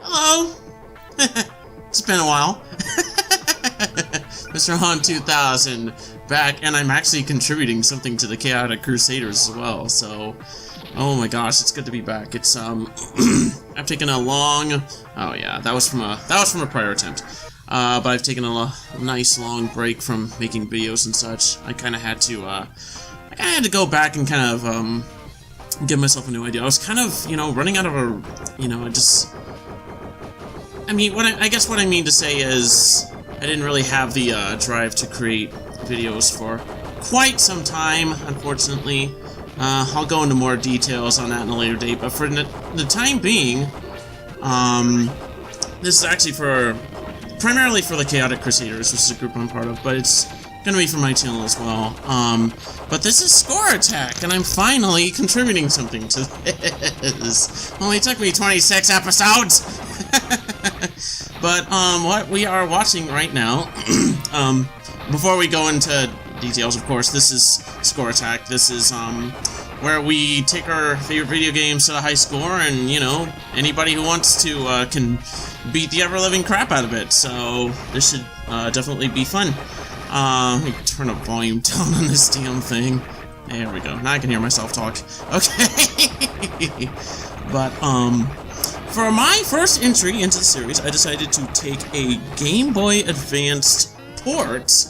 Hello! It's been a while. Misterhan2000 back, and I'm actually contributing something to the Chaotic Crusaders as well, so... Oh my gosh, it's good to be back. It's, I've taken a long... Oh yeah, that was from a prior attempt. But I've taken a nice long break from making videos and such. I kinda had to go back and kind of, give myself a new idea. I was kind of, you know, running out of I guess what I mean to say is, I didn't really have the, drive to create videos for quite some time, unfortunately. I'll go into more details on that in a later date, but for the time being, this is actually primarily for the Chaotic Crusaders, which is a group I'm part of, but it's gonna be for my channel as well. But this is Score Attack, and I'm finally contributing something to this. Only took me 26 episodes! But, what we are watching right now, before we go into details, of course, this is Score Attack. This is, where we take our favorite video games to the high score, and, you know, anybody who wants to, can beat the ever-living crap out of it, so this should, definitely be fun. Let me turn the volume down on this damn thing. There we go. Now I can hear myself talk. Okay. But, for my first entry into the series, I decided to take a Game Boy Advanced port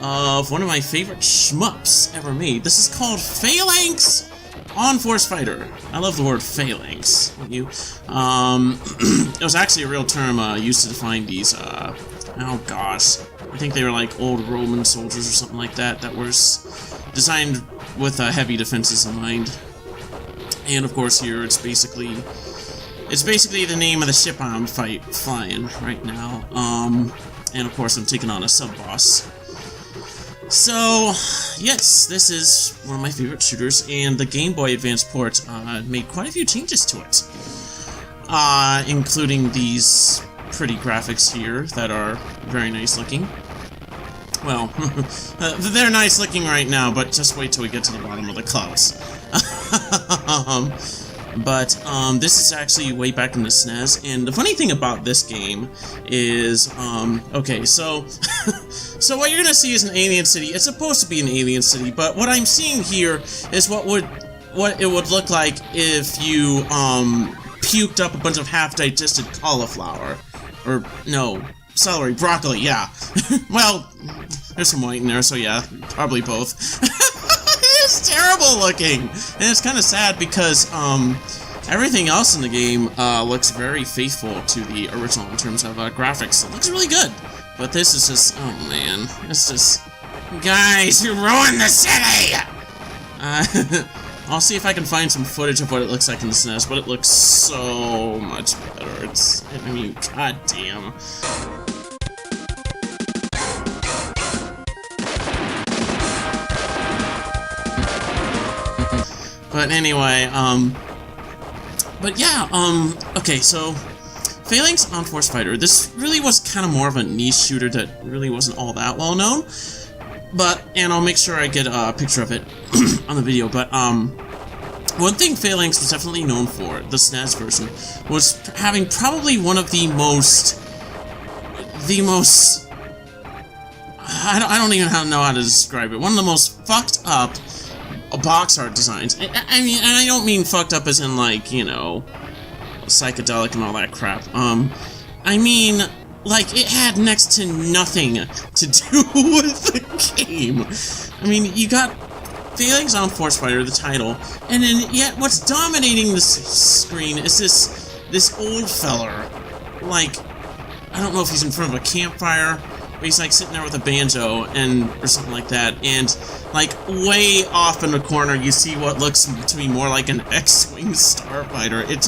of one of my favorite shmups ever made. This is called Phalanx on Force Fighter. I love the word phalanx, don't you? It was actually a real term used to define these, oh gosh. I think they were like old Roman soldiers or something like that, that was designed with heavy defenses in mind. And of course here it's basically the name of the ship I'm flying right now. And of course I'm taking on a sub-boss. So, yes, this is one of my favorite shooters, and the Game Boy Advance port made quite a few changes to it. Including these pretty graphics here that are very nice looking. Well, they're nice looking right now, but just wait till we get to the bottom of the clouds. But this is actually way back in the Snes, and the funny thing about this game is, okay, so, so what you're gonna see is an alien city. It's supposed to be an alien city, but what I'm seeing here is what it would look like if you, puked up a bunch of half-digested cauliflower. Or, no, celery, broccoli, yeah. Well, there's some white in there, so yeah, probably both. It's terrible looking! And it's kind of sad because, everything else in the game, looks very faithful to the original in terms of, graphics. It looks really good. But this is just, oh man, it's just, guys, you ruined the city! I'll see if I can find some footage of what it looks like in the SNES, but it looks so much better. I mean, goddamn. But anyway, but yeah, okay, so, Phalanx on Force Fighter. This really was kind of more of a niche shooter that really wasn't all that well known. But, and I'll make sure I get a picture of it on the video, but, one thing Phalanx was definitely known for, the SNES version, was having probably one of the most, I don't even know how to describe it, one of the most fucked up box art designs. I mean, and I don't mean fucked up as in, like, you know, psychedelic and all that crap. I mean, like, it had next to nothing to do with the game. I mean, you got Phalanx on Force Fighter, the title, and then yet what's dominating this screen is this old feller. Like, I don't know if he's in front of a campfire, but he's like sitting there with a banjo or something like that, and like way off in the corner you see what looks to me more like an X-Wing starfighter. It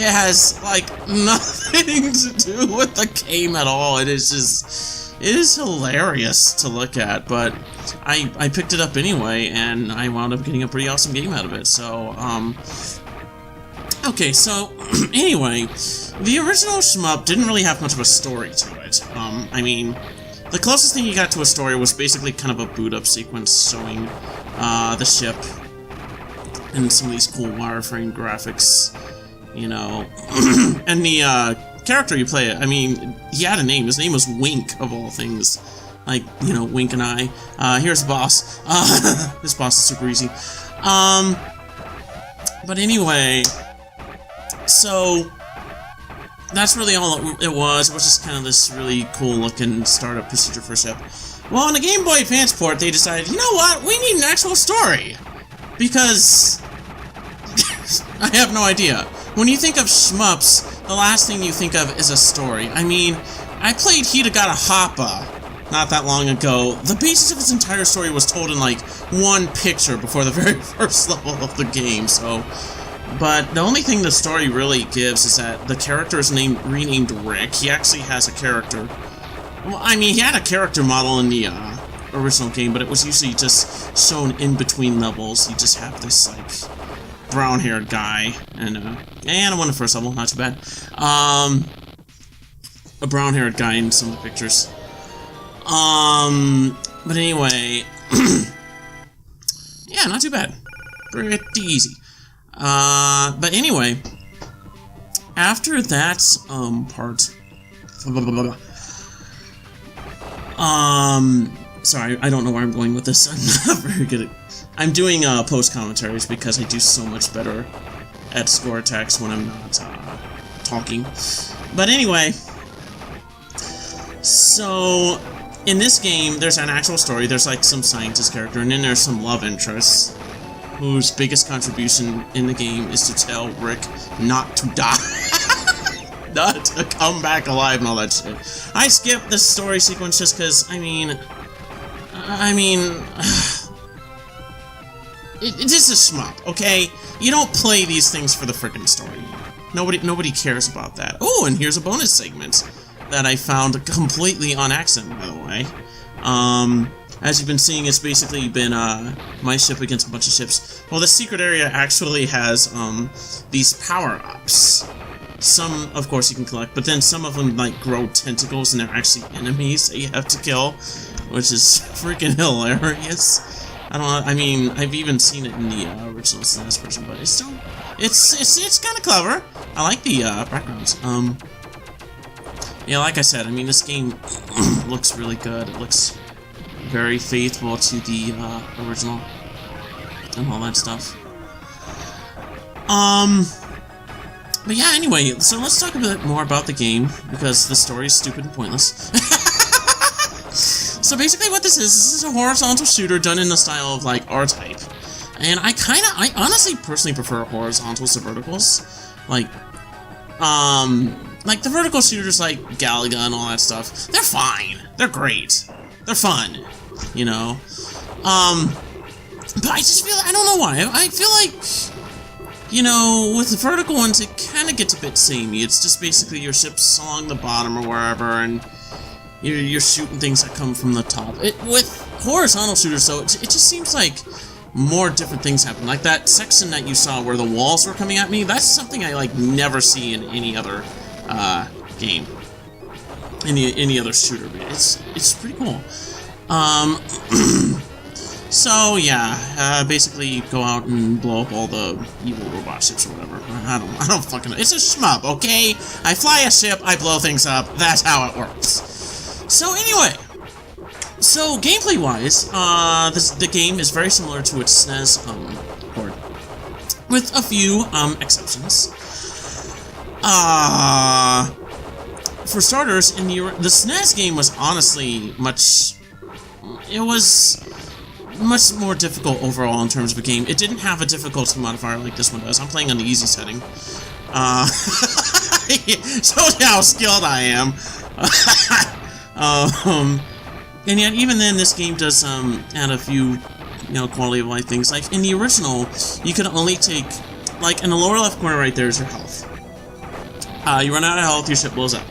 has like nothing to do with the game at all. It is hilarious to look at, but I picked it up anyway, and I wound up getting a pretty awesome game out of it, so, okay, so, anyway, the original shmup didn't really have much of a story to it. I mean, the closest thing you got to a story was basically kind of a boot-up sequence showing, the ship and some of these cool wireframe graphics. you know. And the character you play, I mean, he had a name. His name was Wink, of all things. Like, you know, Wink and I. Here's the boss. This boss is super easy. But anyway, so that's really all it was. It was just kind of this really cool-looking startup procedure for a ship. Well, on the Game Boy Advance port, they decided, you know what? We need an actual story. Because I have no idea. When you think of shmups, the last thing you think of is a story. I mean, I played Hitagata Hoppa not that long ago. The basis of its entire story was told in, like, one picture before the very first level of the game, so... But the only thing the story really gives is that the character is renamed Rick. He actually has a character. Well, I mean, he had a character model in the original game, but it was usually just shown in between levels. You just have this, like, brown-haired guy, and I won the first level, not too bad. A brown-haired guy in some of the pictures. But anyway, yeah, not too bad. Pretty easy. But anyway, after that, part, sorry, I don't know where I'm going with this. I'm not very good at, I'm doing, post-commentaries because I do so much better at score attacks when I'm not, talking. But anyway, so, in this game, there's an actual story, there's, like, some scientist character, and then there's some love interests, whose biggest contribution in the game is to tell Rick not to die. Not to come back alive and all that shit. I skipped the story sequence just because, I mean, it is a shmup, okay? You don't play these things for the frickin' story. Nobody cares about that. Oh, and here's a bonus segment that I found completely on accident, by the way. As you've been seeing, it's basically been, my ship against a bunch of ships. Well, the secret area actually has, these power-ups. Some, of course, you can collect, but then some of them, like, grow tentacles and they're actually enemies that you have to kill, which is freaking hilarious. I don't know, I mean, I've even seen it in the, original Snes version, but it's still, it's kind of clever. I like the, backgrounds. Yeah, like I said, I mean, this game looks really good. It looks very faithful to the, original and all that stuff. But yeah, anyway, so let's talk a bit more about the game, because the story is stupid and pointless. So basically what this is a horizontal shooter done in the style of, like, R-Type. And I honestly personally prefer horizontals to verticals. Like the vertical shooters like Galaga and all that stuff, they're fine. They're great. They're fun, you know? But I just feel, I don't know why, I feel like, you know, with the vertical ones, it kind of gets a bit samey. It's just basically your ship's along the bottom or wherever, and you're shooting things that come from the top. With horizontal shooters, though, it just seems like more different things happen. Like that section that you saw where the walls were coming at me, that's something I, like, never see in any other, game. Any other shooter. It's pretty cool. So, yeah, basically go out and blow up all the evil robot ships or whatever. I don't fucking know. It's a shmup, okay? I fly a ship, I blow things up, that's how it works. So, anyway. So, gameplay-wise, the game is very similar to its SNES, port. With a few, exceptions. For starters, in the SNES game was honestly much more difficult overall in terms of a game. It didn't have a difficulty modifier like this one does. I'm playing on the easy setting. Shows you how skilled I am. And yet, even then, this game does add a few, you know, quality of life things. Like in the original, you could only take, like in the lower left corner right there is your health. You run out of health, your ship blows up.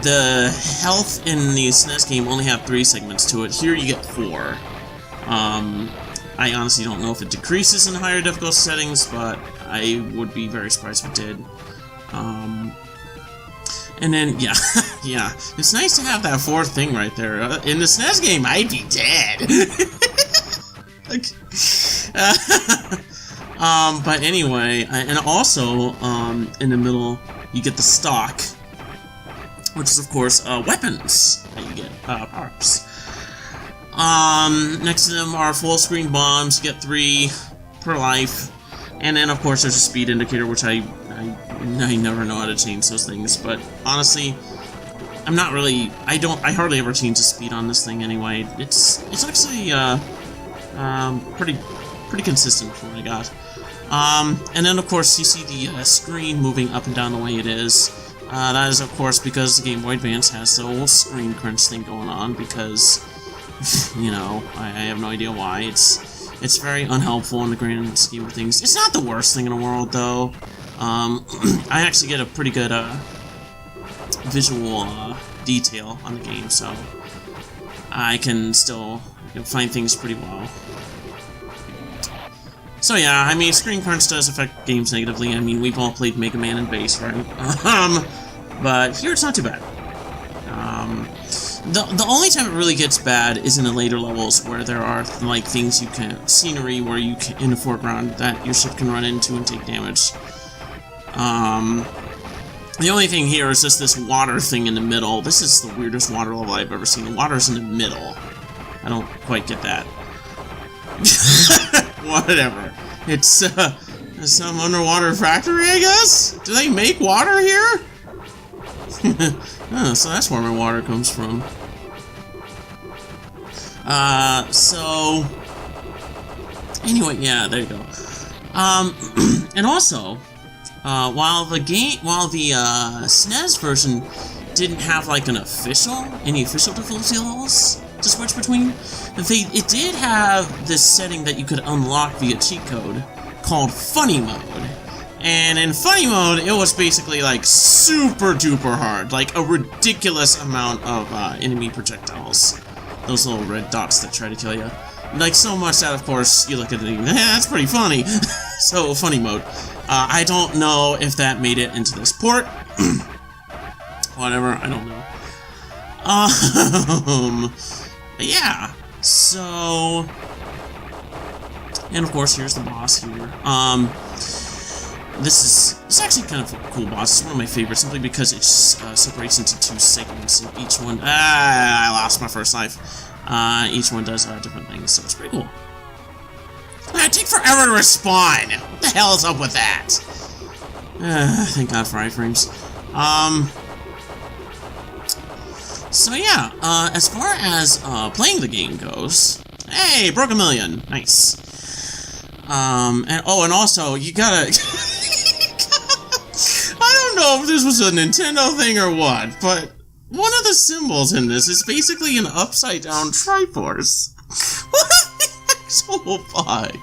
The health in the SNES game only have 3 segments to it. Here you get 4. I honestly don't know if it decreases in higher difficulty settings, but I would be very surprised if it did. And then, yeah, yeah, it's nice to have that 4th thing right there. In the SNES game, I'd be dead. But anyway, and also, in the middle, you get the stock, which is, of course, weapons that you get, power-ups. Next to them are full-screen bombs, you get 3 per life, and then, of course, there's a speed indicator, which I never know how to change those things, but honestly, I'm not really, I hardly ever change the speed on this thing anyway. It's actually, pretty consistent for what I got. And then, of course, you see the screen moving up and down the way it is. That is, of course, because the Game Boy Advance has the whole screen crunch thing going on, because, you know, I have no idea why. It's very unhelpful in the grand scheme of things. It's not the worst thing in the world, though. I actually get a pretty good, visual, detail on the game, so I can still find things pretty well. So yeah, I mean, screen crunch does affect games negatively. I mean, we've all played Mega Man and Bass, right? But here it's not too bad. The only time it really gets bad is in the later levels where there are, like, things you can... scenery where you can, in the foreground, that your ship can run into and take damage. The only thing here is just this water thing in the middle. This is the weirdest water level I've ever seen. The water's in the middle. I don't quite get that. Whatever. It's some underwater factory, I guess? Do they make water here? Oh, so that's where my water comes from. So... Anyway, yeah, there you go. And also... while the Snes version didn't have like any official difficulty levels to switch between, it did have this setting that you could unlock via cheat code called Funny Mode. And in Funny Mode, it was basically like super duper hard, like a ridiculous amount of enemy projectiles. Those little red dots that try to kill you. Like so much that, of course, you look at it and think, that's pretty funny. So, Funny Mode. I don't know if that made it into this port. Whatever, I don't know. Yeah, so... And of course, here's the boss here. This is actually kind of a cool boss. It's one of my favorites, simply because it separates into 2 segments, and each one... I lost my first life. Each one does different things, so it's pretty cool. It takes forever to respawn! What the hell is up with that? Thank God for iframes. So yeah, as far as playing the game goes... Hey, broke a million! Nice. And also, you gotta... I don't know if this was a Nintendo thing or what, but one of the symbols in this is basically an upside-down Triforce. What the actual fuck?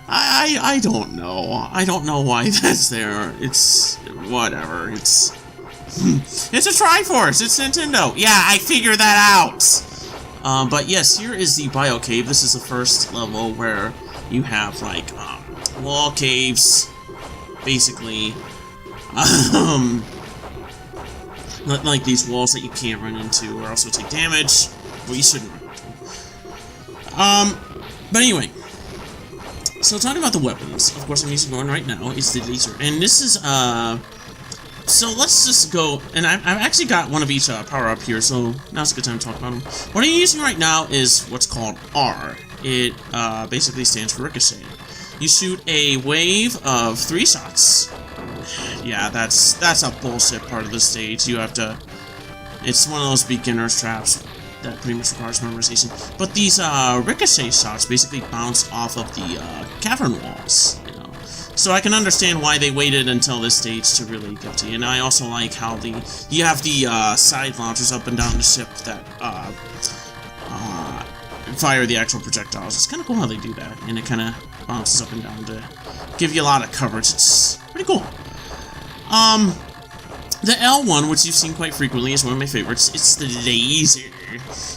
I don't know. I don't know why that's there. It's... whatever. It's a Triforce! It's Nintendo! Yeah, I figured that out! But yes, here is the Bio Cave. This is the first level where you have, like, wall caves, basically. Like these walls that you can't run into or also take damage. Well, you shouldn't run into. But anyway. So talking about the weapons, of course I'm using one right now, is the laser. And this is, so let's just go, and I've actually got one of each power-up here, so now's a good time to talk about them. What I'm using right now is what's called R. It basically stands for Ricochet. You shoot a wave of 3 shots. Yeah, that's a bullshit part of the stage. You have to... It's one of those beginner's traps that pretty much requires memorization. But these Ricochet shots basically bounce off of the cavern walls, you know. So I can understand why they waited until this stage to really get to you. And I also like how you have the side launchers up and down the ship that fire the actual projectiles. It's kind of cool how they do that, and it kind of bounces up and down to give you a lot of coverage. It's pretty cool. The L one, which you've seen quite frequently, is one of my favorites. It's the laser.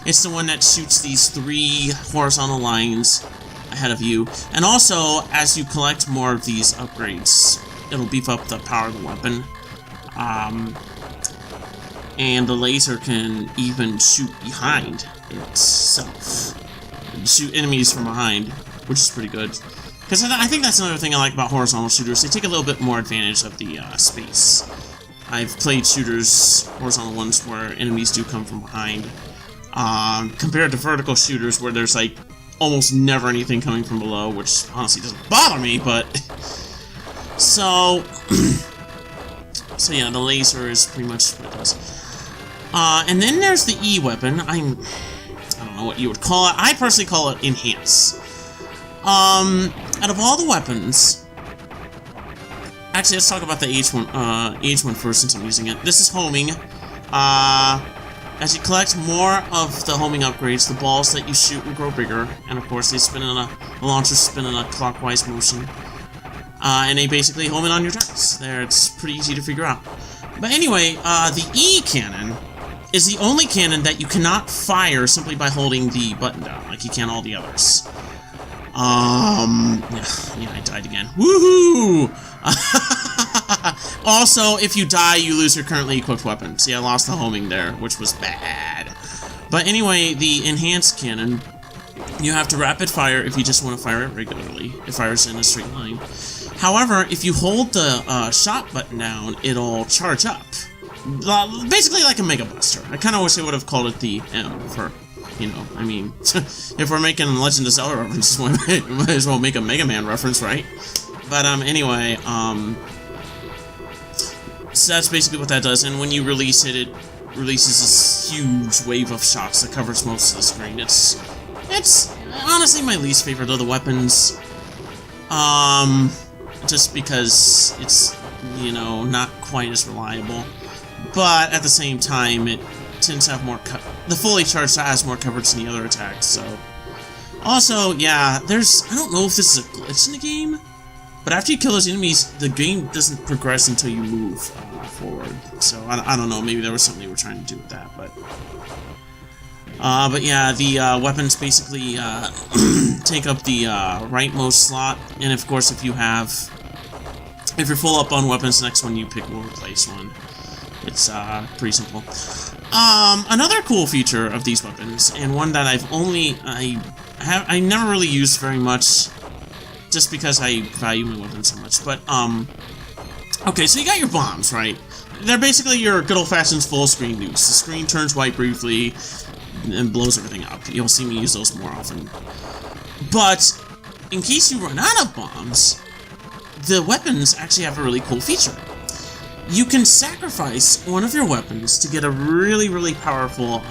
It's the one that shoots these 3 horizontal lines ahead of you. And also, as you collect more of these upgrades, it'll beef up the power of the weapon. And the laser can even shoot behind itself. Shoot enemies from behind, which is pretty good. Because I think that's another thing I like about horizontal shooters. They take a little bit more advantage of the space. I've played shooters, horizontal ones, where enemies do come from behind. Compared to vertical shooters where there's like almost never anything coming from below, which honestly doesn't bother me, but... So... So yeah, the laser is pretty much what it does. And then there's the E weapon. I don't know what you would call it. I personally call it Enhance. Out of all the weapons... Actually, let's talk about the H one first since I'm using it. This is homing. As you collect more of the homing upgrades, the balls that you shoot will grow bigger. And of course, they spin in the launchers spin in a clockwise motion. And they basically home in on your tracks. There, it's pretty easy to figure out. But anyway, the E cannon is the only cannon that you cannot fire simply by holding the button down, like you can all the others. Yeah, I died again. Woohoo! Also, if you die, you lose your currently equipped weapon. See, I lost the homing there, which was bad. But anyway, the enhanced cannon, you have to rapid fire if you just want to fire it regularly. It fires in a straight line. However, if you hold the shot button down, it'll charge up. Basically like a Mega Buster. I kind of wish they would have called it the M for, you know, I mean, if we're making Legend of Zelda references, we might as well make a Mega Man reference, right? But anyway, so that's basically what that does, and when you release it, it releases this huge wave of shots that covers most of the screen. It's honestly my least favorite of the weapons. Just because it's, you know, not quite as reliable. But at the same time, it tends to have more the fully charged has more coverage than the other attacks, so... Also, yeah, I don't know if this is a glitch in the game, but after you kill those enemies, the game doesn't progress until you move forward. So, I don't know, maybe there was something they were trying to do with that, but... But yeah, the weapons basically take up the rightmost slot, and of course if you're full up on weapons, the next one you pick will replace one. It's pretty simple. Another cool feature of these weapons, and one that I never really used very much, just because I value my weapons so much, but okay, so you got your bombs, right? They're basically your good old-fashioned full-screen nukes. The screen turns white briefly and blows everything up. You'll see me use those more often. But, in case you run out of bombs, the weapons actually have a really cool feature. You can sacrifice one of your weapons to get a really, really powerful,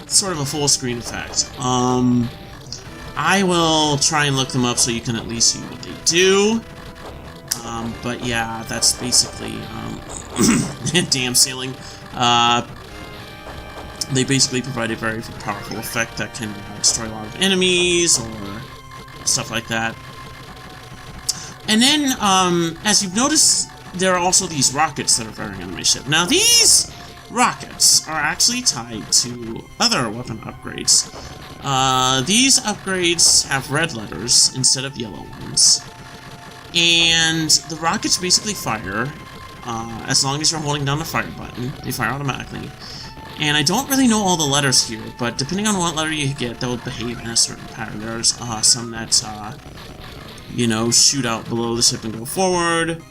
sort of a full screen effect. I will try and look them up so you can at least see what they do. But yeah, that's basically, damn ceiling. They basically provide a very powerful effect that can destroy a lot of enemies or stuff like that. And then, as you've noticed, there are also these rockets that are firing on my ship. Now, these rockets are actually tied to other weapon upgrades. These upgrades have red letters instead of yellow ones. And the rockets basically fire, as long as you're holding down the fire button. They fire automatically. And I don't really know all the letters here, but depending on what letter you get, they'll behave in a certain pattern. There's some that, you know, shoot out below the ship and go forward.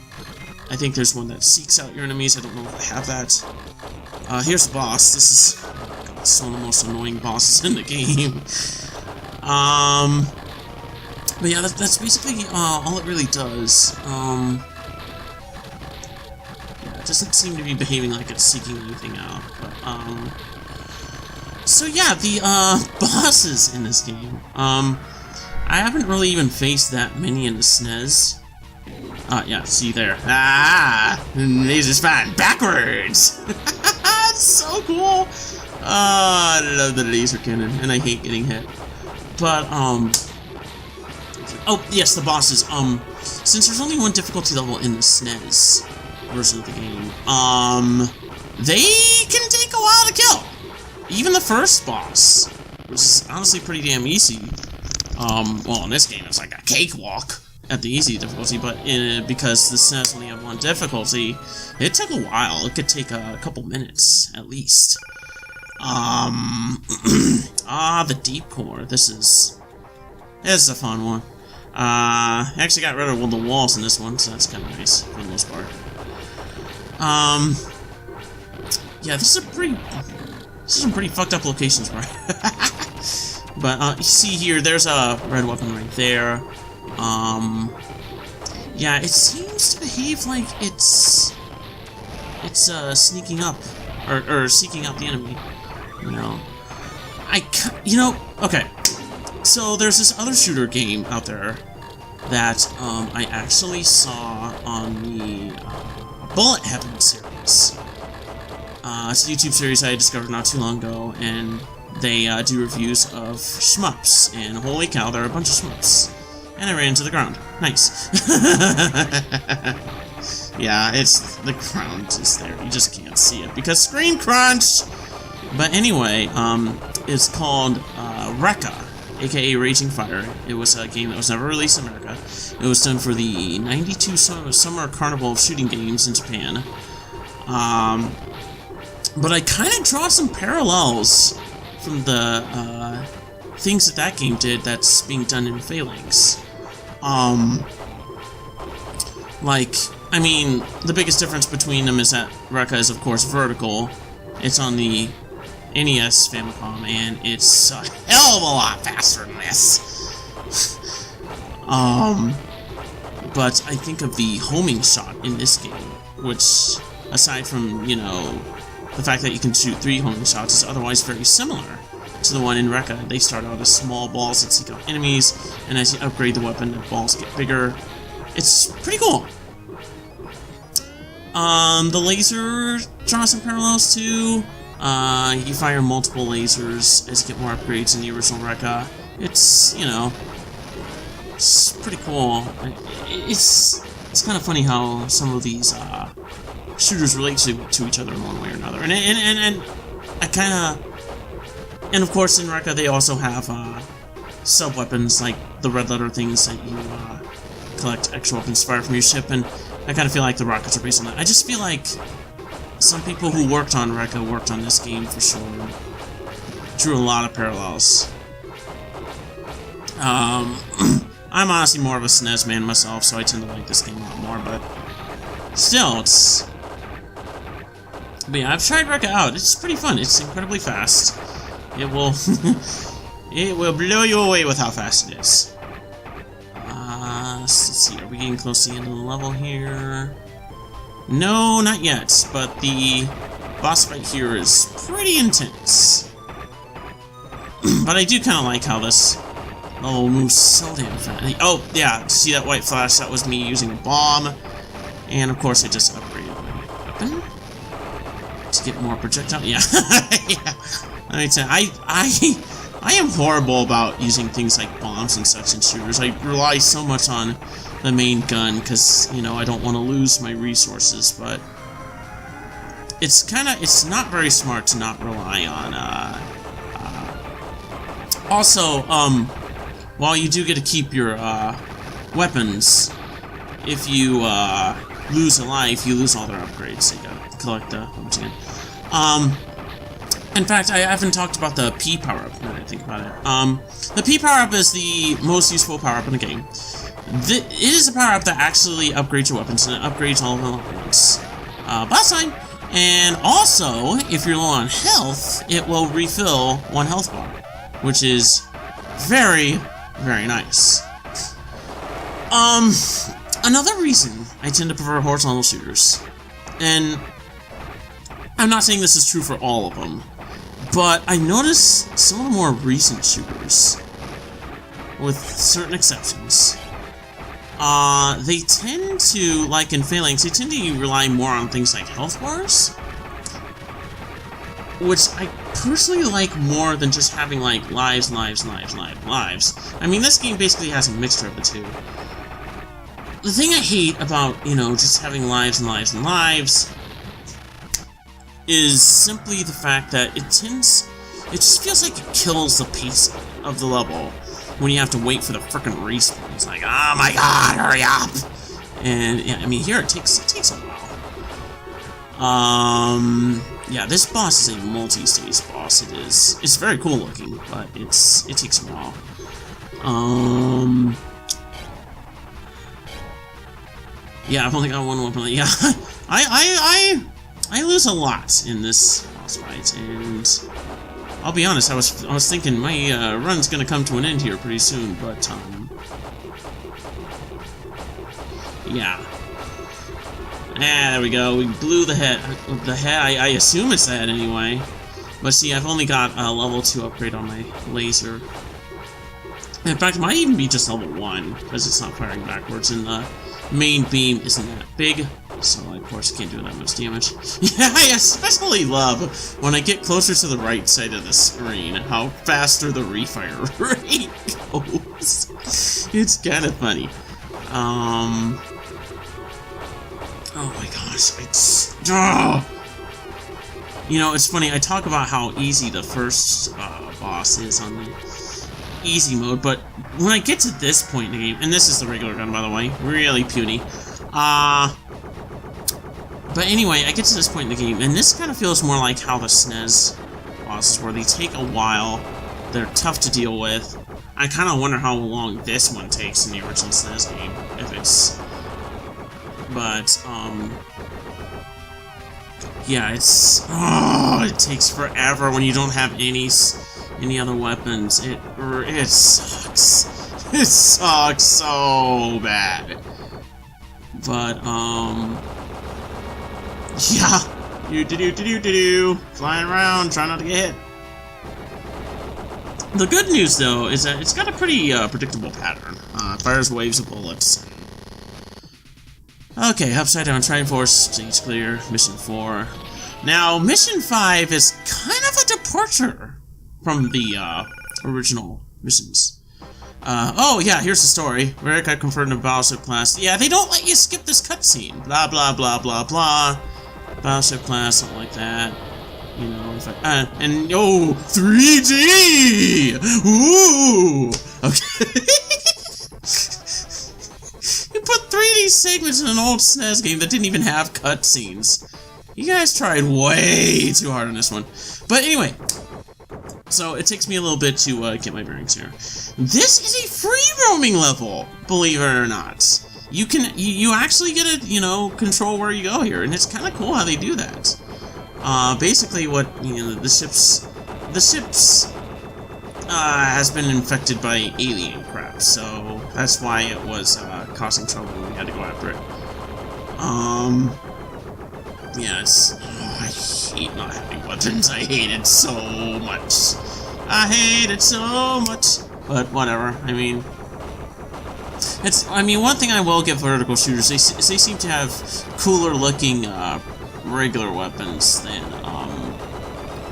I think there's one that seeks out your enemies. I don't know if I have that. Here's the boss. This is, oh God, it's one of the most annoying bosses in the game. But yeah, that's basically all it really does. It doesn't seem to be behaving like it's seeking anything out, but, so yeah, the, bosses in this game, I haven't really even faced that many in the Snes. Yeah, see there. Laser span backwards! It's so cool! I love the laser cannon, and I hate getting hit. But, oh, yes, the bosses, since there's only one difficulty level in the Snes version of the game, they can take a while to kill. Even the first boss, which is honestly pretty damn easy. Well, in this game, it's like a cakewalk at the easy difficulty, but because the Snes only have one difficulty, it took a while. It could take a couple minutes, at least. The deep core. This is a fun one. I actually got rid of one of the walls in this one, so that's kind of nice for the most part. Yeah, this is some pretty fucked up locations, right? But you see here, there's a red weapon right there. Yeah, it seems to behave like it's sneaking up or seeking out the enemy. Okay. So there's this other shooter game out there that I actually saw on the Bullet Heaven series. It's a YouTube series I discovered not too long ago, and they do reviews of shmups, and holy cow, there are a bunch of shmups. And I ran into the ground. Nice. Yeah, the ground is there. You just can't see it because screen crunch! But anyway, it's called Rekka, aka Raging Fire. It was a game that was never released in America. It was done for the 92 Summer Carnival of Shooting Games in Japan. But I kind of draw some parallels from the things that game did that's being done in Phalanx. I mean, the biggest difference between them is that Rekka is, of course, vertical. It's on the NES Famicom, and it's a hell of a lot faster than this. But I think of the homing shot in this game, which, aside from, the fact that you can shoot 3 homing shots, is otherwise very similar to the one in Rekka. They start out as small balls that seek out enemies, and as you upgrade the weapon, the balls get bigger. It's pretty cool. The laser draws some parallels too. You fire multiple lasers as you get more upgrades in the original Rekka. It's, it's pretty cool. It's kind of funny how some of these shooters relate to each other in one way or another. And I kind of... And of course in Rekka they also have sub-weapons like the red letter things that you collect extra weapons fire from your ship, and I kind of feel like the rockets are based on that. I just feel like some people who worked on Rekka worked on this game for sure. Drew a lot of parallels. I'm honestly more of a Snes man myself, so I tend to like this game a lot more, but still, it's... But yeah, I've tried Rekka out. It's pretty fun. It's incredibly fast. It will... it will blow you away with how fast it is. Let's see, are we getting close to the end of the level here? No, not yet, but the boss fight here is pretty intense. But I do kind of like how this level moves so damn fast. Oh, yeah, see that white flash? That was me using a bomb. And of course I just upgraded my weapon to get more projectile. Yeah, yeah. I am horrible about using things like bombs and such in shooters. I rely so much on the main gun because, I don't want to lose my resources, but it's not very smart to not rely on, also, while you do get to keep your, weapons, if you, lose a life, you lose all their upgrades, so you gotta collect the weapons again. In fact, I haven't talked about the P power-up, now that I think about it. The P power-up is the most useful power-up in the game. It is a power-up that actually upgrades your weapons, and it upgrades all of them at once. Boss time! And also, if you're low on health, it will refill 1 health bar, which is very, very nice. Another reason I tend to prefer horizontal shooters, and I'm not saying this is true for all of them, but I notice some of the more recent shooters, with certain exceptions, they tend to, like in Phalanx, they tend to rely more on things like health bars, which I personally like more than just having, like, lives. I mean, this game basically has a mixture of the two. The thing I hate about, just having lives is simply the fact that it just feels like it kills the pace of the level when you have to wait for the frickin' respawn. It's like, oh my god, hurry up! And, yeah, I mean, here it takes a while. Yeah, this boss is a multi-stage boss. It's very cool looking, but it takes a while. Yeah, I've only got one weapon. Yeah, I lose a lot in this boss fight, and I'll be honest, I was thinking my run's gonna come to an end here pretty soon, but yeah. Ah, there we go. We blew the head. The head. I assume it's the head anyway. But see, I've only got a level 2 upgrade on my laser. In fact, it might even be just level 1 because it's not firing backwards, and the main beam isn't that big, so I of course can't do that much damage. Yeah, I especially love when I get closer to the right side of the screen how faster the refire rate goes. It's kind of funny. Oh my gosh, it's... You know, it's funny, I talk about how easy the first boss is on the easy mode, but when I get to this point in the game, and this is the regular gun, by the way, really puny, but anyway, I get to this point in the game, and this kind of feels more like how the Snes bosses, where they take a while, they're tough to deal with. I kind of wonder how long this one takes in the original Snes game, if it's... But, yeah, it's... Oh, it takes forever when you don't have any other weapons. It sucks. It sucks so bad. But, yeah. Do-do-do-do-do-do. Flying around, trying not to get hit. The good news, though, is that it's got a pretty predictable pattern. Fires waves of bullets. Okay, Upside Down Triforce, stage clear, mission 4. Now, mission 5 is kind of a departure from the original missions. Oh yeah, here's the story. Rick got converted to Battleship class. Yeah, they don't let you skip this cutscene. Blah blah blah blah blah. Battleship class, something like that. You know, if I, and oh, 3D! Ooh! Okay. You put 3D segments in an old Snes game that didn't even have cutscenes. You guys tried way too hard on this one. But anyway, so it takes me a little bit to get my bearings here. This is a free roaming level, believe it or not. You can you actually get to, you know, control where you go here, and it's kind of cool how they do that. Basically, what, you know, the ships has been infected by alien crap, so that's why it was causing trouble when we had to go after it. Yeah, it's... Oh, I hate not having weapons. I hate it so much. I hate it so much. But whatever. I mean, it's... I mean, one thing I will give vertical shooters, they seem to have cooler looking regular weapons than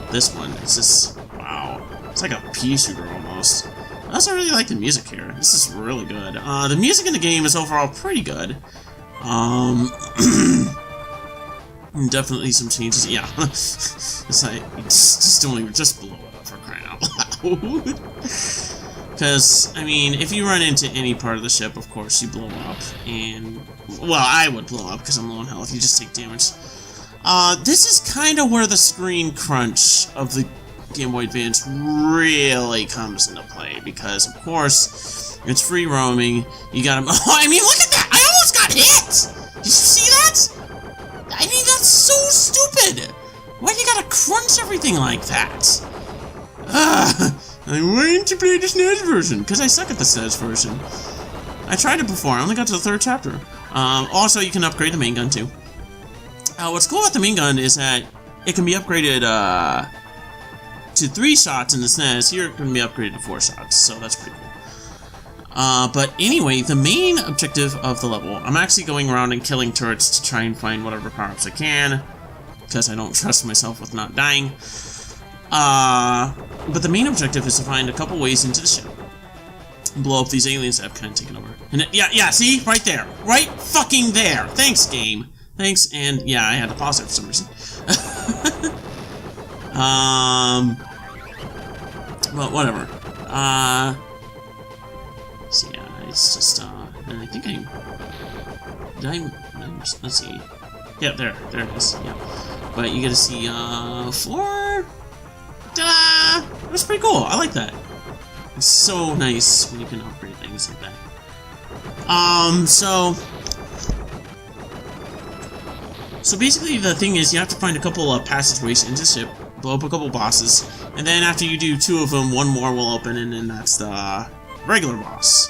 this one. It's just... Wow. It's like a pea shooter almost. I also really like the music here. This is really good. The music in the game is overall pretty good. Definitely some changes. Yeah. It's like, just don't even, just blow it up for crying out loud. Because, I mean, if you run into any part of the ship, of course, you blow up. And, well, I would blow up because I'm low on health. You just take damage. This is kind of where the screen crunch of the Game Boy Advance really comes into play. Because, of course, it's free roaming. You gotta... Oh, I mean, look at that! I almost got hit! Did you see that? I mean, that's so stupid! Why do you gotta crunch everything like that? I'm waiting to play the SNES version, because I suck at the SNES version. I tried it before, I only got to the 3rd chapter. Also, you can upgrade the main gun, too. What's cool about the main gun is that it can be upgraded, to 3 shots in the SNES. Here, it can be upgraded to 4 shots, so that's pretty cool. But anyway, the main objective of the level, I'm actually going around and killing turrets to try and find whatever power-ups I can, because I don't trust myself with not dying. But the main objective is to find a couple ways into the ship, blow up these aliens that have kind of taken over. And yeah, see? Right there. Right fucking there. Thanks, game. Thanks, and yeah, I had to pause it for some reason. Well, whatever. So yeah, it's just, and I think let's see. Yeah, there it is, yeah. But you get to see, floor? Ta-da! That's pretty cool, I like that. It's so nice when you can upgrade things like that. So, So basically the thing is you have to find a couple of passageways into the ship, blow up a couple bosses, and then after you do 2 of them, 1 more will open, and then that's the regular boss.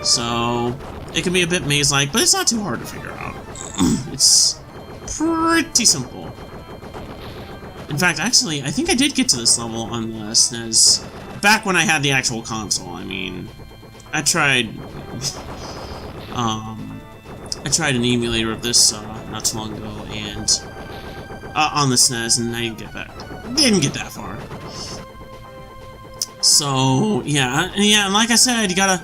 So it can be a bit maze-like, but it's not too hard to figure out. It's pretty simple. In fact, actually, I think I did get to this level on the Snes back when I had the actual console. I mean, I tried an emulator of this not too long ago, and on the Snes, and I didn't get that far. So yeah, and like I said, you gotta,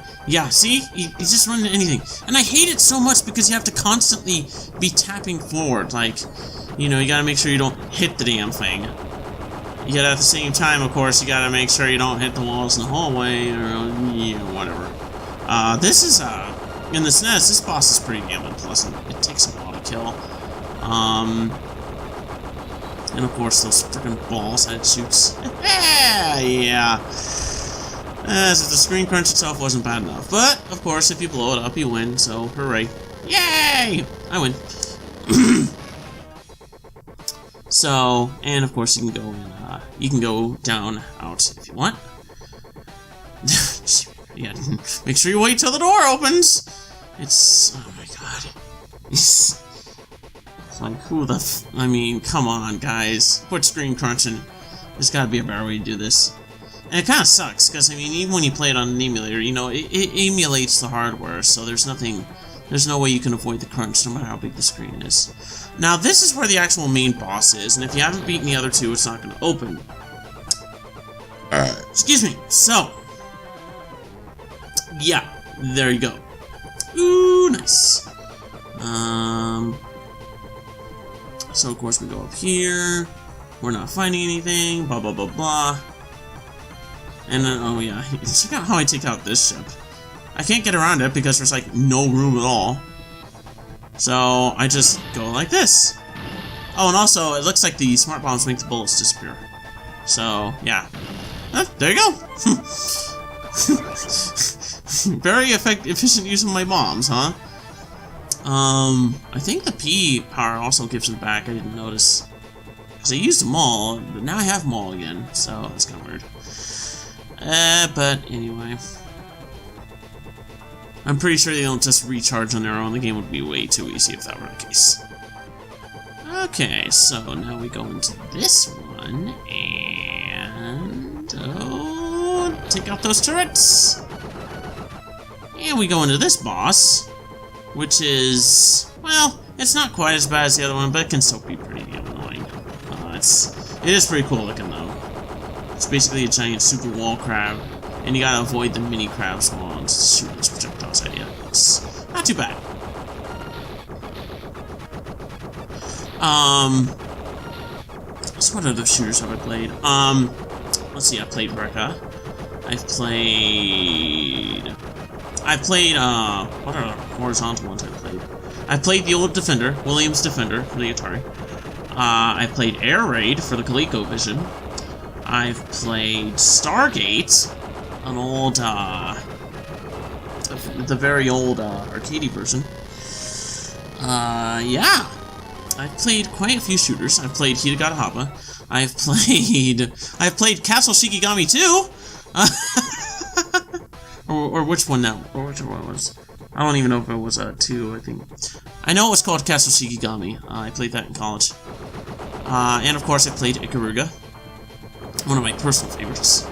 see, you just run into anything, and I hate it so much because you have to constantly be tapping forward, like, you know, you gotta make sure you don't hit the damn thing. You gotta, at the same time, of course, you gotta make sure you don't hit the walls in the hallway, or, whatever. This is, in the Snes, this boss is pretty damn unpleasant. It takes a while to kill. And of course, those freaking balls that it shoots. Yeah. As if the screen crunch itself wasn't bad enough. But, of course, if you blow it up, you win, so hooray. Yay! I win. So, and of course, you can go in, you can go down, out if you want. Yeah, make sure you wait till the door opens! It's, oh my god. It's like, who the I mean, come on, guys. Quit screen crunching. There's gotta be a better way to do this. And it kinda sucks, because, I mean, even when you play it on an emulator, you know, it emulates the hardware, so there's no way you can avoid the crunch, no matter how big the screen is. Now, this is where the actual main boss is, and if you haven't beaten the other 2, it's not gonna open. Excuse me. So, yeah, there you go. Ooh, nice. So of course we go up here. We're not finding anything. Blah blah blah blah. And then, oh yeah, check out how I take out this ship. I can't get around it because there's like no room at all. So I just go like this. Oh, and also it looks like the smart bombs make the bullets disappear. So yeah, there you go. Very efficient use of my bombs, huh? I think the P power also gives them back. I didn't notice. Because I used them all, but now I have them all again, so that's kind of weird. But anyway. I'm pretty sure they don't just recharge on their own. The game would be way too easy if that were the case. Okay, so now we go into this one, and... oh, take out those turrets! And we go into this boss, which is, well, it's not quite as bad as the other one, but it can still be pretty damn annoying. It is pretty cool looking, though. It's basically a giant super wall crab, and you gotta avoid the mini crabs while shooting those projectiles at you. It's not too bad. So what other shooters have I played? Let's see, I played Rekka. What are the horizontal ones I played? I played the old Defender, Williams Defender for the Atari. I played Air Raid for the ColecoVision. I've played Stargate, an old, the very old arcadey version. Yeah. I've played quite a few shooters. I've played Hitagata Hapa. I've played Castle Shikigami 2. Or which one now? Or which one was? I don't even know if it was 2, I think. I know it was called Castle Shikigami. I played that in college. And of course I played Ikaruga. One of my personal favorites.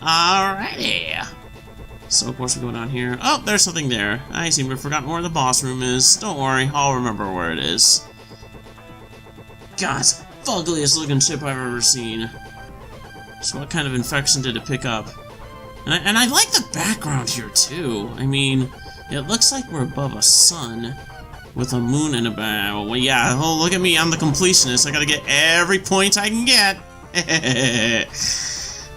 Alrighty. So of course we go down here. Oh, there's something there. I seem to have forgotten where the boss room is. Don't worry, I'll remember where it is. God, it's the ugliest looking ship I've ever seen. So what kind of infection did it pick up? And I like the background here too. I mean, it looks like we're above a sun with a moon in a bow. Well, yeah, oh, look at me, I'm the completionist. I gotta get every point I can get.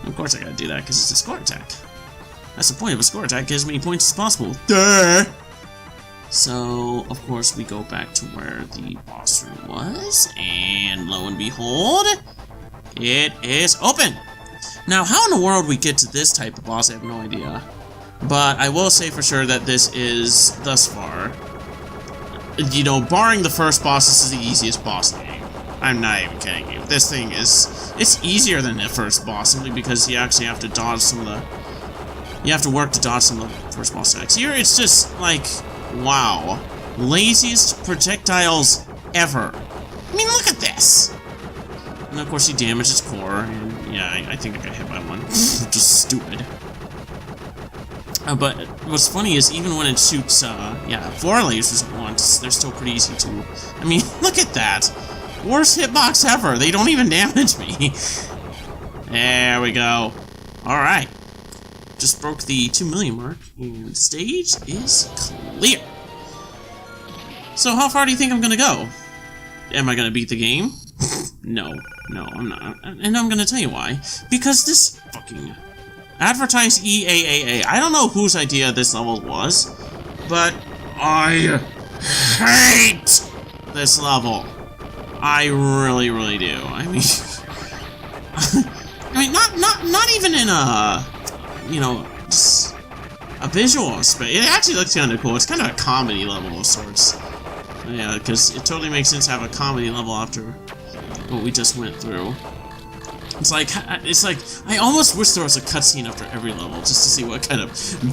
Of course I gotta do that, because it's a score attack. That's the point of a score attack, get as many points as possible. Duh! So, of course, we go back to where the boss room was, and lo and behold, it is open! Now, how in the world we get to this type of boss, I have no idea. But I will say for sure that this is, thus far, you know, barring the first boss, this is the easiest boss in the game. I'm not even kidding you. This thing is, it's easier than the first boss, simply because you actually have to dodge some of the, you have to work to dodge some of the first boss attacks. Here, it's just like, wow. Laziest projectiles ever. I mean, look at this! And of course, he damaged its core, and yeah, I think I got hit by one. Just stupid. But what's funny is, even when it shoots, yeah, 4 lasers at once, they're still pretty easy to... I mean, look at that! Worst hitbox ever! They don't even damage me! There we go. Alright. Just broke the 2 million mark, and the stage is clear. So how far do you think I'm gonna go? Am I gonna beat the game? No, I'm not. And I'm gonna tell you why. Because this fucking advertised EAAA. I don't know whose idea this level was, but I hate this level. I really, really do. I mean, I mean, not even in a, you know, just a visual space. It actually looks kind of cool. It's kind of a comedy level of sorts. Yeah, because it totally makes sense to have a comedy level after what we just went through. It's like I almost wish there was a cutscene after every level just to see what kind of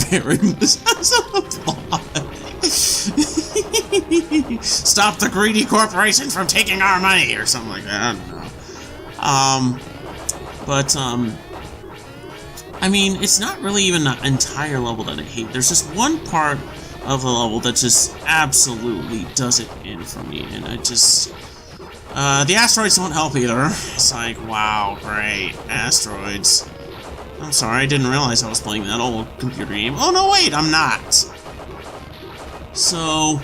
bearing this has on the plot. Stop the greedy corporation from taking our money or something like that. I don't know. I mean, it's not really even the entire level that I hate. There's just one part of the level that just absolutely does it in for me, and I just... the asteroids don't help either. It's like, wow, great, asteroids. I'm sorry, I didn't realize I was playing that old computer game. Oh, no, wait, I'm not! So...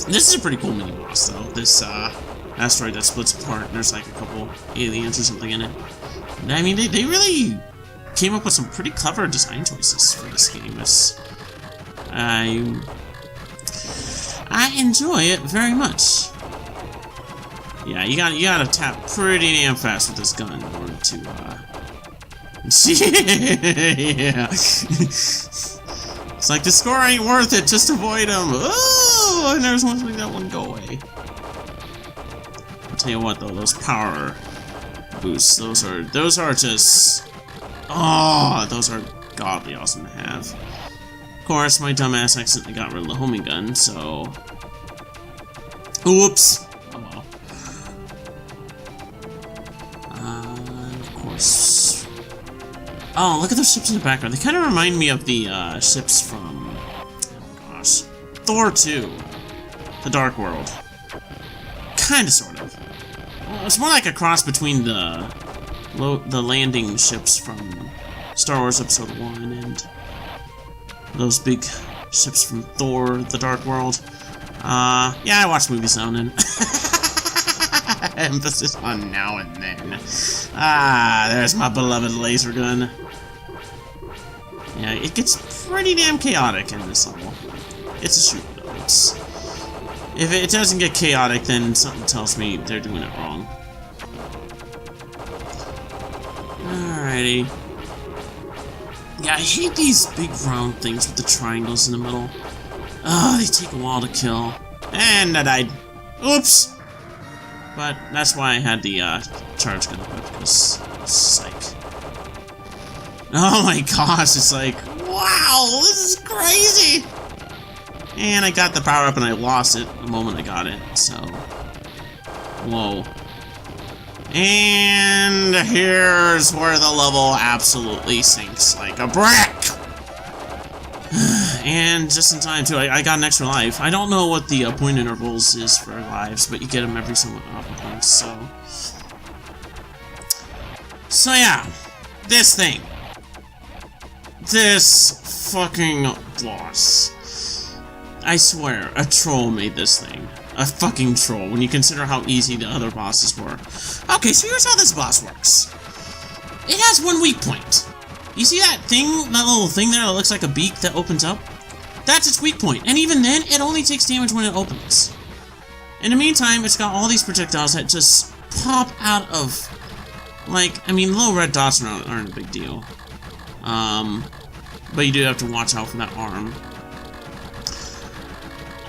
this is a pretty cool mini-boss, though. This, asteroid that splits apart, and there's like a couple aliens or something in it. And, I mean, they really came up with some pretty clever design choices for this game. I enjoy it very much. Yeah, you gotta tap pretty damn fast with this gun in order to, yeah. It's like, the score ain't worth it, just avoid him. Oh, I never want to make that one go away. I'll tell you what, though, those power boosts, those are just, oh, those are godly awesome to have. Of course, my dumbass accidentally got rid of the homing gun, so... Oops! Oh well. Of course... Oh, look at those ships in the background. They kind of remind me of the, ships from... oh gosh... Thor 2. The Dark World. Kinda, sort of. Well, it's more like a cross between the landing ships from Star Wars Episode 1 and... those big ships from Thor, The Dark World. Yeah, I watch movies now and then. Emphasis on now and then. Ah, there's my beloved laser gun. Yeah, it gets pretty damn chaotic in this level. It's a shooter, though. If it doesn't get chaotic, then something tells me they're doing it wrong. Alrighty. Yeah, I hate these big round things with the triangles in the middle. They take a while to kill. And I died. Oops! But that's why I had the charge gun equipped, because it's like... oh my gosh, it's like, wow, this is crazy! And I got the power up and I lost it the moment I got it, so... whoa. And here's where the level absolutely sinks like a brick! And just in time, too, I got an extra life. I don't know what the point intervals is for lives, but you get them every so often, so... so yeah, this thing. This fucking boss. I swear, a troll made this thing. A fucking troll, when you consider how easy the other bosses were. Okay, so here's how this boss works. It has one weak point. You see that thing, that little thing there that looks like a beak that opens up? That's its weak point, and even then, it only takes damage when it opens. In the meantime, it's got all these projectiles that just pop out of... like, I mean, little red dots aren't a big deal. But you do have to watch out for that arm.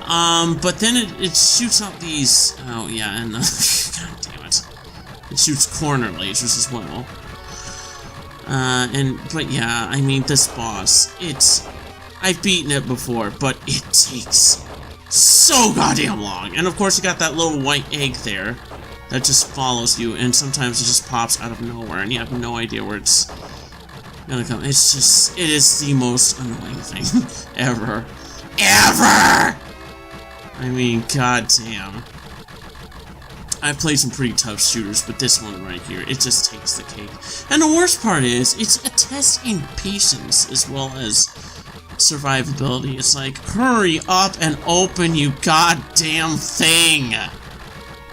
But then it shoots out these... Oh, yeah, and... God damn it. It shoots corner lasers as well. But yeah, I mean, this boss, I've beaten it before, but it takes so goddamn long. And of course, you got that little white egg there that just follows you, and sometimes it just pops out of nowhere, and you have no idea where it's gonna come. It is the most annoying thing ever. Ever! I mean, goddamn. I've played some pretty tough shooters, but this one right here, it just takes the cake. And the worst part is, it's a test in patience as well as survivability. It's like, hurry up and open, you goddamn thing!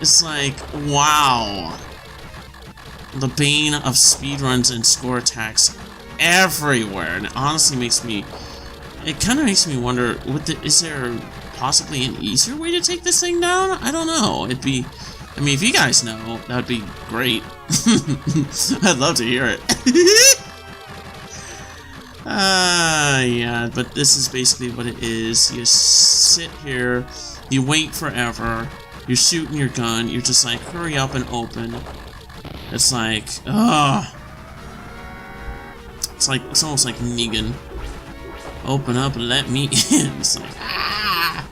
It's like, wow. The bane of speedruns and score attacks everywhere, and it honestly makes me... It kind of makes me wonder, is there possibly an easier way to take this thing down? I don't know. I mean, if you guys know, that would be great. I'd love to hear it. Yeah, but this is basically what it is. You sit here, you wait forever, you're shooting your gun, you're just like, hurry up and open. It's like, ugh. It's almost like Negan. Open up and let me in. It's like, ah!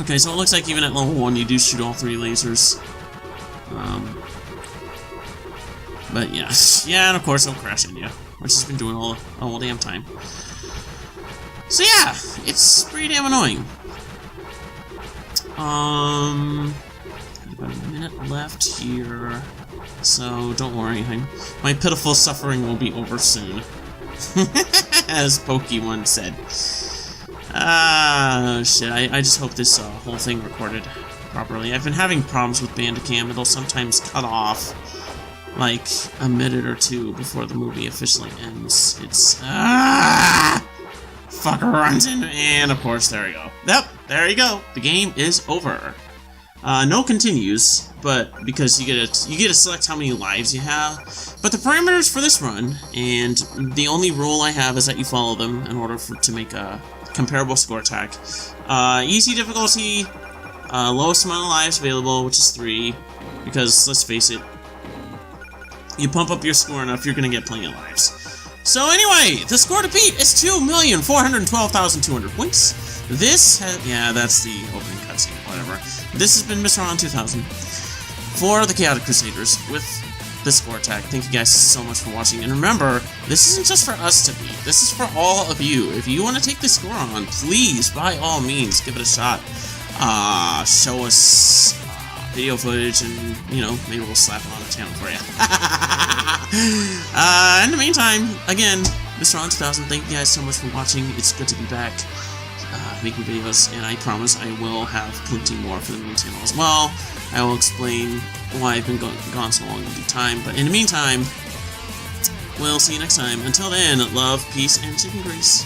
Okay, so it looks like even at level 1 you do shoot all 3 lasers. But yeah. Yeah, and of course it'll crash into you, which has been doing all the damn time. So yeah, it's pretty damn annoying. About a minute left here, so don't worry, my pitiful suffering will be over soon. As Pokemon said. Shit, I just hope this whole thing recorded properly. I've been having problems with Bandicam. It'll sometimes cut off like a minute or two before the movie officially ends. It's fucker runs in, and of course there we go. Yep, there you go. The game is over. No continues, but because you get to select how many lives you have. But the parameters for this run, and the only rule I have is that you follow them in order to make a comparable score attack. Easy difficulty, lowest amount of lives available, which is 3, because let's face it, you pump up your score enough, you're gonna get plenty of lives. So anyway, the score to beat is 2,412,200 points. Yeah, that's the opening cutscene, whatever. This has been Misterhan2000 for the Chaotic Crusaders with the score attack. Thank you guys so much for watching, and remember, this isn't just for us to beat, this is for all of you. If you want to take this score on, please, by all means, give it a shot. Show us video footage, and, you know, maybe we'll slap it on the channel for you. In the meantime, again, Misterhan2000, thank you guys so much for watching. It's good to be back making videos, and I promise I will have plenty more for the main channel as well. I will explain why I've been gone so long in the time, but in the meantime, we'll see you next time. Until then, love, peace, and chicken grease.